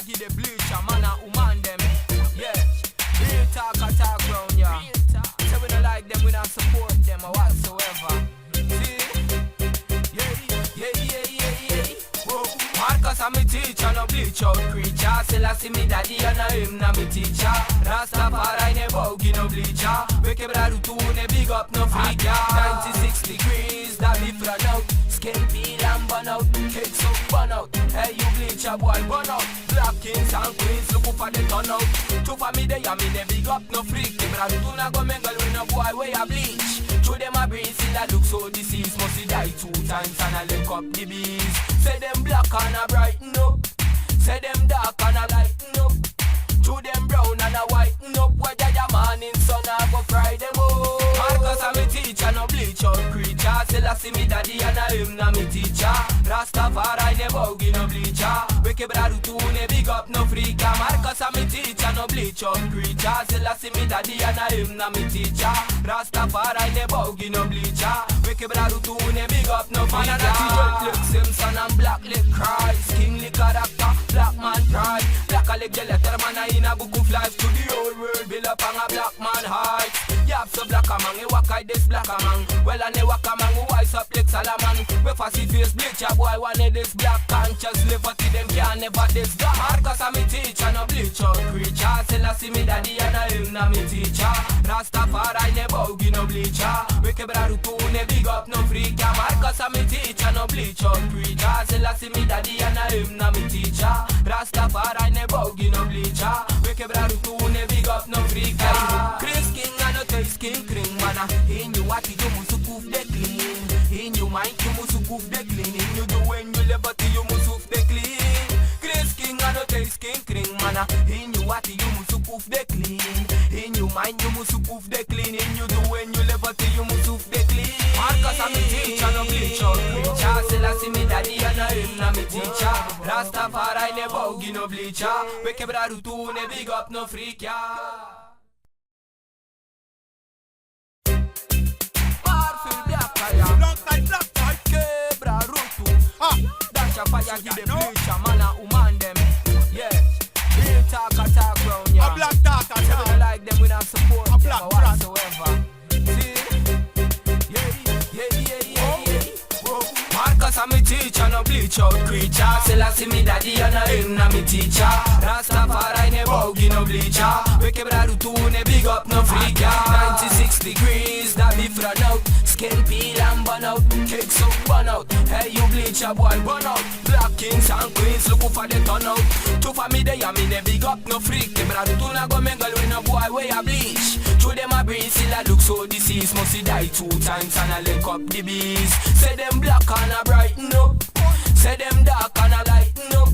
give the Bleacha, man a woman them. Yeah, real talk round, yeah. So we don't like them, we don't support them or whatsoever. See? Yeah. Whoa. Marcus and me teacher, no bleach out creature. Still I see me daddy and I him na me teacher. Rastafari never give no bleacher. We Kebra Rutu ne big up no freak, yeah. 96 degrees, that be front out. Skin peel and burn out, cakes up burn out. Hey you bleacher boy burn out. Black kings and queens look up for the turn out. Two for me they a me ne big up no freak. Kebra Rutu na go mingle with no boy way a bleach. Through them a breeze, see that look so deceased. Must he die 2 times and I lick up the bees. Say them black and a brighten up. Say them dark and a lighten up. Through them brown and a whiten up. Where the morning sun a go fry them up. Marcus and me teacher no bleach out creature. Still I see me daddy and I him na me teacher. Rastafari never give no bleacher. We Kebra Rutu ne big up no freaker. Marcus and me teacher no bleach out creature. Still I see me daddy and I him na me teacher. Rastafari never give no bleacher. We Kebra Rutu ne big up no freaker. Man a Red Simpson and black lip cries. Kingly character, black man pride. Black a leg the letter man a in a book of life. To the whole world build up on a black man heart. Yap so black a man, he walk like this black a man. Well and he walk a man who wise up like Salaman. We fussy face Bleacha boy wanted this black conscious liberty them can never this dark. Marcus and me teacher no bleach out creature. Still I see me daddy and I him na me teacher. Rastafari never give no bleacher. We Kebra Rutu ne big up no freaker. Marcus and me teacher no bleach out creature. Still I see me daddy and I him na me teacher. Rastafari never give no bleacher. We Kebra Rutu ne big up no freaker. Chris King and no taste king kring mana. In you what you must cook the clean. In your mind you must cook the clean. In you do when you liberty you must cook the clean. Chris King and no taste king kring mana. In you what you must cook the clean. In your mind you must cook the clean. In you do when you liberty you must cook the clean. Marcus and me teacher no bleach out creature. Still I see me daddy and I him na me teacher. Rastafari never give no bleacher. We Kebra Rutu ne big up no freak, yeah. Marfil Blaka, yeah. Black Kebra Rutu. Dash a fire give the Bleacha, man a woman them. Yeah, real talk round, yeah. A black talk, we don't like them, we don't support them black or whatsoever. See? Yeah. Whoa. Marcus and me teacher no bleach out creature. Still I see me daddy and I him na me teacher. Rastafari never give no bleacher. We Kebra Rutu ne big up no freaker. 96 degrees, that be front out. Skin peel and burn out, cakes up burn out. Hey you Bleacha boy burn out. Black kings and queens look for the turn out. Two for me they a me ne big up no freak. Kebra Rutu na go mingle with no boy way a bleach. Through them a breeze, still a look so deceased. Must he die 2 times and I lick up the bees. Say them black and a brighten up. Say them dark and a lighten up.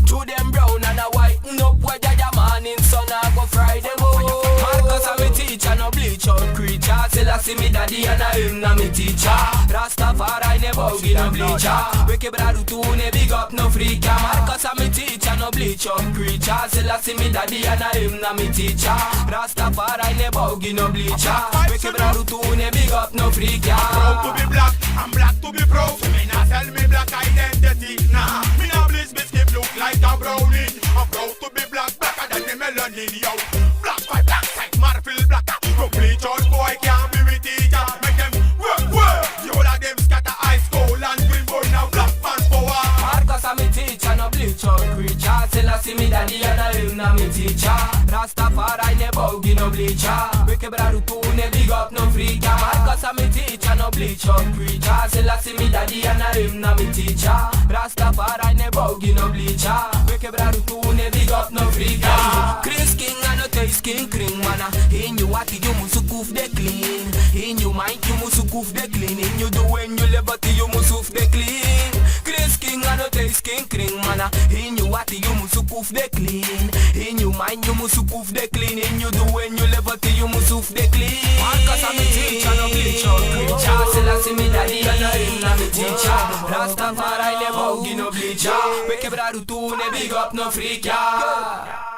Through them brown and a whiten up. Where the morning sun a go fry them up. Marcus and me teacher no bleach out creature. Still I see me daddy and I him na me teacher. Rastafari never give no bleacher. We Kebra Rutu ne big up no freaker. Marcus and me teacher no bleach out creature. Still I see me daddy and I him na me teacher. Rastafari never give no bleacher. We Kebra Rutu ne big up no freaker. Proud to be black, I'm black to be proud. So me not tell me black identity. Nah, me not bliss biscuit look like a brownie. I'm proud to be blacker than the melanin, yo. Black by black side, Marfil Blaka. No bleach out boy can't be with teacher. Make them work. The whole of them scatter ice cold and green boy now black man power. Marcus and me teacher no bleach out creature. Still I see me daddy and I him na me teacher. Rastafari never give no bleacher. We Kebra Rutu ne big up no freaker. Marcus and me teacher no bleach out creature. Still I see me daddy and I him na me teacher. Rastafari never give no bleacher. We Kebra Rutu ne big up no freaker. Chris King and no taste king kring mana. In you what you must cook the clean. In your mind you must cook the clean. In you do when you liberty you must cook the clean. Chris King and no taste king kring mana. In you what you must cook the clean. In your mind you must cook the clean. In you do when you liberty you must cook the clean. Marcus and me teacher no bleach out creature. Still I see me daddy and I him na me teacher. Rastafari never give no bleacher. We Kebra Rutu ne big up no freaker.